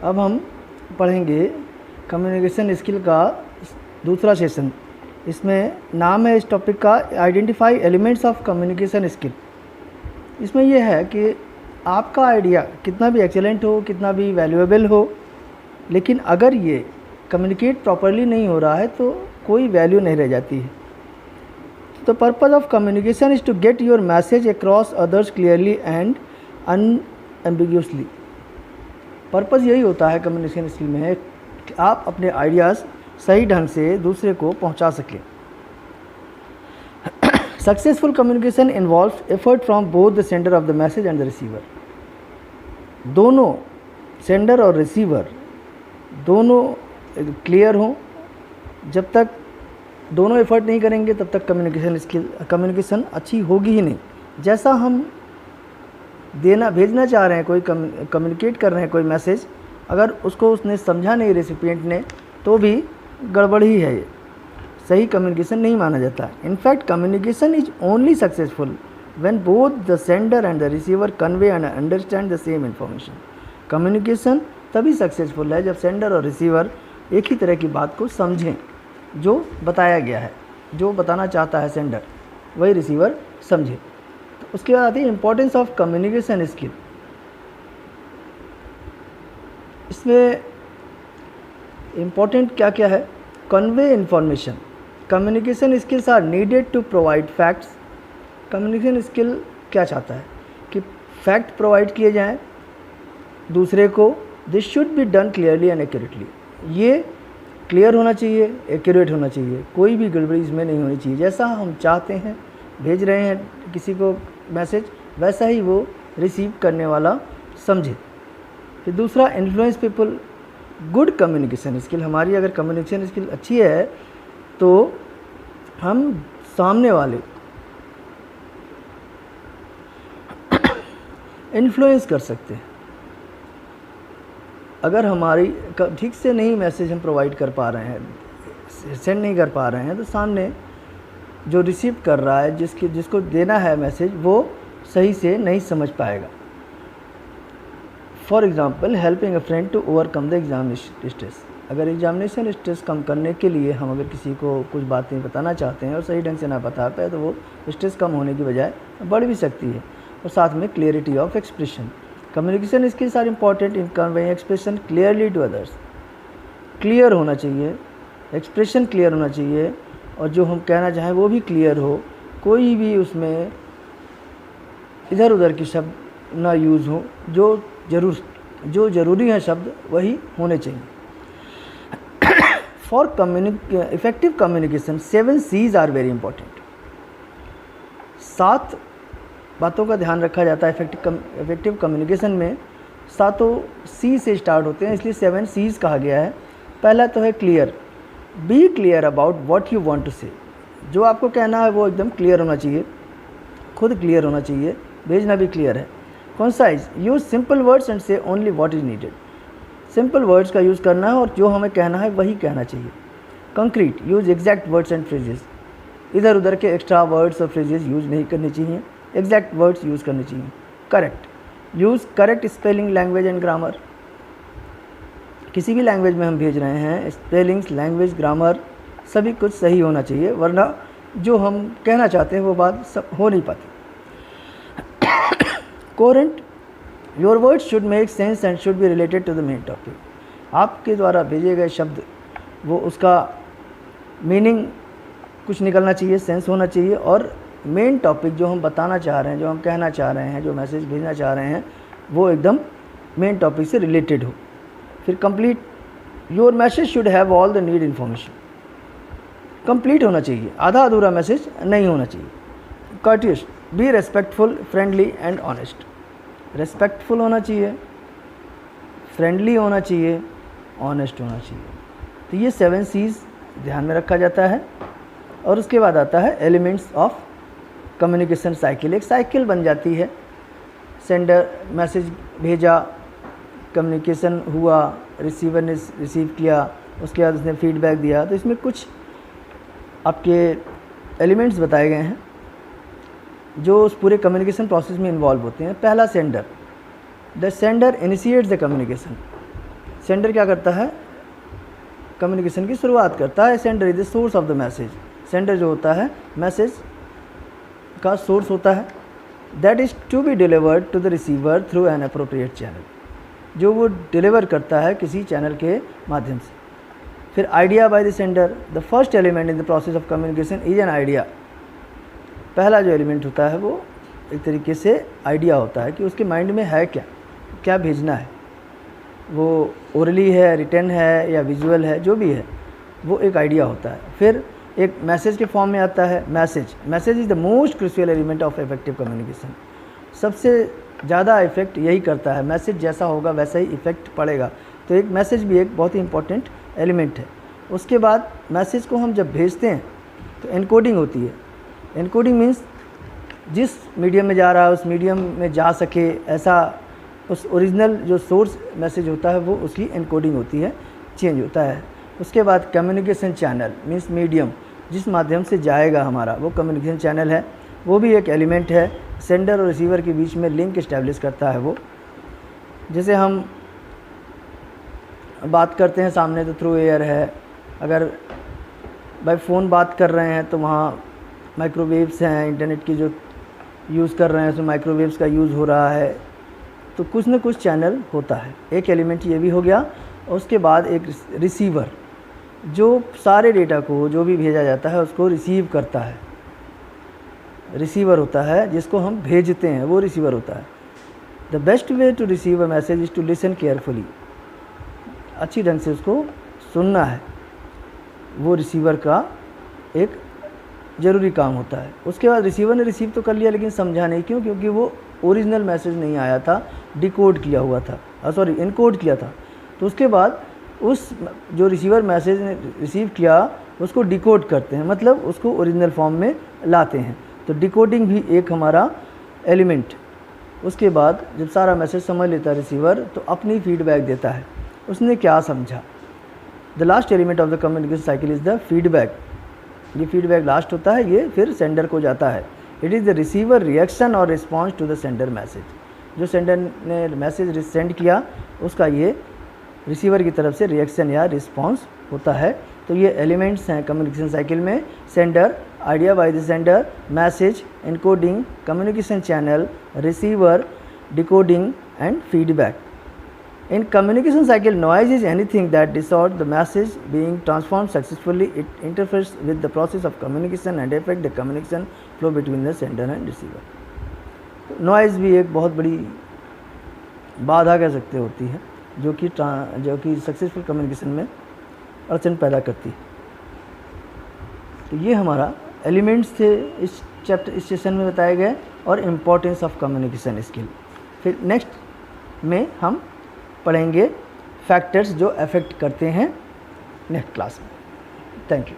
अब हम पढ़ेंगे कम्युनिकेशन स्किल का दूसरा सेशन। इसमें नाम है इस टॉपिक का identify elements of communication skill. इसमें यह है कि आपका आइडिया कितना भी एक्सीलेंट हो, कितना भी वैल्यूएबल हो, लेकिन अगर ये कम्युनिकेट प्रॉपरली नहीं हो रहा है तो कोई वैल्यू नहीं रह जाती है। तो purpose of communication is to get your message across others clearly and unambiguously. Purpose यही होता है कम्युनिकेशन स्किल में कि आप अपने आइडियाज़ सही ढंग से दूसरे को पहुंचा सकें। Successful communication involves effort from both the sender of the message and the receiver. दोनों सेंडर और रिसीवर दोनों क्लियर हों। जब तक दोनों एफर्ट नहीं करेंगे तब तक कम्युनिकेशन अच्छी होगी ही नहीं। जैसा हम भेजना चाह रहे हैं, कोई कम्युनिकेट कर रहे हैं कोई मैसेज, अगर उसको उसने समझा नहीं रेसिपिएंट ने तो भी गड़बड़ ही है, ये सही कम्युनिकेशन नहीं माना जाता। In fact communication is only successful when both the sender and the receiver convey and understand the same information. Communication तभी सक्सेसफुल है जब सेंडर और रिसीवर एक ही तरह की बात को समझें, जो बताया गया है, जो बताना चाहता है सेंडर वही रिसीवर समझे। तो उसके बाद आती है इम्पोर्टेंस ऑफ कम्युनिकेशन स्किल। इसमें इम्पोर्टेंट क्या क्या है? Convey information. Communication skills are needed to provide facts. Communication skill क्या चाहता है कि फैक्ट प्रोवाइड किए जाएं दूसरे को। This should be done clearly and accurately. ये क्लियर होना चाहिए, एक्यूरेट होना चाहिए, कोई भी गड़बड़ी इसमें नहीं होनी चाहिए। जैसा हम चाहते हैं, भेज रहे हैं किसी को मैसेज, वैसा ही वो रिसीव करने वाला समझे। फिर दूसरा, influence people. Good communication skill, हमारी अगर कम्युनिकेशन स्किल अच्छी है तो हम सामने वाले इन्फ्लुएंस कर सकते हैं। अगर हमारी ठीक से नहीं मैसेज हम प्रोवाइड कर पा रहे हैं, सेंड नहीं कर पा रहे हैं, तो सामने जो रिसीव कर रहा है, जिसको देना है मैसेज, वो सही से नहीं समझ पाएगा। For example, helping a friend to overcome the exam stress. अगर एग्जामिनेशन स्ट्रेस कम करने के लिए हम अगर किसी को कुछ बातें बताना चाहते हैं और सही ढंग से ना बता पाए तो वो स्ट्रेस कम होने की बजाय बढ़ भी सकती है। और साथ में clarity of expression. Communication skills are important in conveying expression clearly to others. Clear होना चाहिए, एक्सप्रेशन क्लियर होना चाहिए, और जो हम कहना चाहें वो भी क्लियर हो। कोई भी उसमें इधर उधर के शब्द ना यूज़ हो, जो ज़रूरी है शब्द वही होने चाहिए। For effective communication 7 C's are very important. 7 बातों का ध्यान रखा जाता है इफेक्टिव कम्युनिकेशन में। 7 C से स्टार्ट होते हैं, इसलिए 7 C's कहा गया है। पहला तो है clear. Be clear about what you want to say. जो आपको कहना है वो एकदम क्लियर होना चाहिए, खुद क्लियर होना चाहिए, भेजना भी क्लियर है। Concise. Use simple words and say only what is needed. Simple words का यूज़ करना है और जो हमें कहना है वही कहना चाहिए। Concrete. Use exact words and phrases. इधर उधर के एक्स्ट्रा वर्ड्स और फ्रेजेस यूज़ नहीं करने चाहिए, एग्जैक्ट वर्ड्स यूज़ करने चाहिए। Correct. Use correct spelling, language and grammar. किसी भी लैंग्वेज में हम भेज रहे हैं, स्पेलिंग्स, लैंग्वेज, ग्रामर सभी कुछ सही होना चाहिए, वरना जो हम कहना चाहते हैं वो बात सब हो नहीं पाती। Coherent. Your words should make sense and should be related to the main topic. आपके द्वारा भेजे गए शब्द, वो उसका मीनिंग कुछ निकलना चाहिए, सेंस होना चाहिए, और मेन टॉपिक जो हम बताना चाह रहे हैं, जो हम कहना चाह रहे हैं, जो मैसेज भेजना चाह रहे हैं, वो एकदम मेन टॉपिक से रिलेटेड हो। फिर complete. Your message should have all the need information. Complete होना चाहिए, आधा अधूरा मैसेज नहीं होना चाहिए। Courteous. Be respectful, friendly and honest. Respectful होना चाहिए, फ्रेंडली होना चाहिए, ऑनेस्ट होना चाहिए। तो ये 7 C's ध्यान में रखा जाता है। और उसके बाद आता है एलिमेंट्स ऑफ कम्युनिकेशन साइकिल। एक साइकिल बन जाती है। सेंडर मैसेज भेजा, कम्युनिकेशन हुआ, रिसीवर ने रिसीव किया, उसके बाद उसने फीडबैक दिया। तो इसमें कुछ आपके एलिमेंट्स बताए गए हैं जो उस पूरे कम्युनिकेशन प्रोसेस में इन्वॉल्व होते हैं। पहला, sender. The sender initiates the communication. Sender क्या करता है, कम्युनिकेशन की शुरुआत करता है। Sender is the source of the message. Sender जो होता है मैसेज का सोर्स होता है। That is to be delivered to the receiver through an appropriate channel, जो वो डिलीवर करता है किसी चैनल के माध्यम से। फिर idea by the sender. The first element in the process of communication is an idea. पहला जो एलिमेंट होता है वो एक तरीके से आइडिया होता है कि उसके माइंड में है क्या, क्या भेजना है, वो ओरली है, रिटन है या विजुअल है, जो भी है वो एक आइडिया होता है। फिर एक मैसेज के फॉर्म में आता है message is the most crucial element of effective communication. सबसे ज़्यादा इफेक्ट यही करता है, मैसेज जैसा होगा वैसा ही इफेक्ट पड़ेगा। तो एक मैसेज भी एक बहुत ही इंपॉर्टेंट एलिमेंट है। उसके बाद मैसेज को हम जब भेजते हैं तो एनकोडिंग होती है। एनकोडिंग मीन्स जिस मीडियम में जा रहा है उस मीडियम में जा सके, ऐसा उस ओरिजिनल जो सोर्स मैसेज होता है वो उसकी एनकोडिंग होती है, चेंज होता है। उसके बाद कम्युनिकेशन चैनल मीन्स मीडियम, जिस माध्यम से जाएगा हमारा वो कम्युनिकेशन चैनल है, वो भी एक एलिमेंट है। सेंडर और रिसीवर के बीच में लिंक इस्टेब्लिश करता है वो। जैसे हम बात करते हैं सामने तो थ्रू एयर है, अगर बाय फ़ोन बात कर रहे हैं तो वहाँ माइक्रोवेव्स हैं, इंटरनेट की जो यूज़ कर रहे हैं उसमें माइक्रोवेव्स का यूज़ हो रहा है, तो कुछ न कुछ चैनल होता है। एक एलिमेंट ये भी हो गया। और उसके बाद एक रिसीवर, जो सारे डेटा को जो भी भेजा जाता है उसको रिसीव करता है, रिसीवर होता है। जिसको हम भेजते हैं वो रिसीवर होता है। The best way to receive a message is to listen carefully. अच्छी ढंग से उसको सुनना है, वो रिसीवर का एक ज़रूरी काम होता है। उसके बाद रिसीवर ने रिसीव तो कर लिया लेकिन समझा नहीं, क्यों? क्योंकि वो ओरिजिनल मैसेज नहीं आया था, डिकोड किया हुआ था, इनकोड किया था। तो उसके बाद उस जो रिसीवर मैसेज ने रिसीव किया उसको डिकोड करते हैं, मतलब उसको ओरिजिनल फॉर्म में लाते हैं। तो डिकोडिंग भी एक हमारा एलिमेंट। उसके बाद जब सारा मैसेज समझ लेता है रिसीवर तो अपनी फीडबैक देता है, उसने क्या समझा। The last element of the communication cycle is the feedback. ये फीडबैक लास्ट होता है, ये फिर सेंडर को जाता है। It is the receiver reaction और response to the sender message. जो सेंडर ने मैसेज सेंड किया उसका ये रिसीवर की तरफ से रिएक्शन या रिस्पॉन्स होता है। तो ये एलिमेंट्स हैं कम्युनिकेशन साइकिल में। Sender, idea by the sender, message, encoding, communication channel, receiver, decoding and feedback. In communication cycle, noise is anything that distorts the message being transformed successfully. It interferes with the process of communication and affect the communication flow between the sender and receiver. Noise भी एक बहुत बड़ी बाधा कह सकते होती है, जो कि सक्सेसफुल कम्युनिकेशन में अड़चन पैदा करती है। तो ये हमारा एलिमेंट्स थे इस चैप्टर, इस सेशन में बताए गए, और इम्पोर्टेंस ऑफ कम्युनिकेशन स्किल। फिर नेक्स्ट में हम पढ़ेंगे फैक्टर्स जो अफेक्ट करते हैं नेक्स्ट क्लास में। Thank you.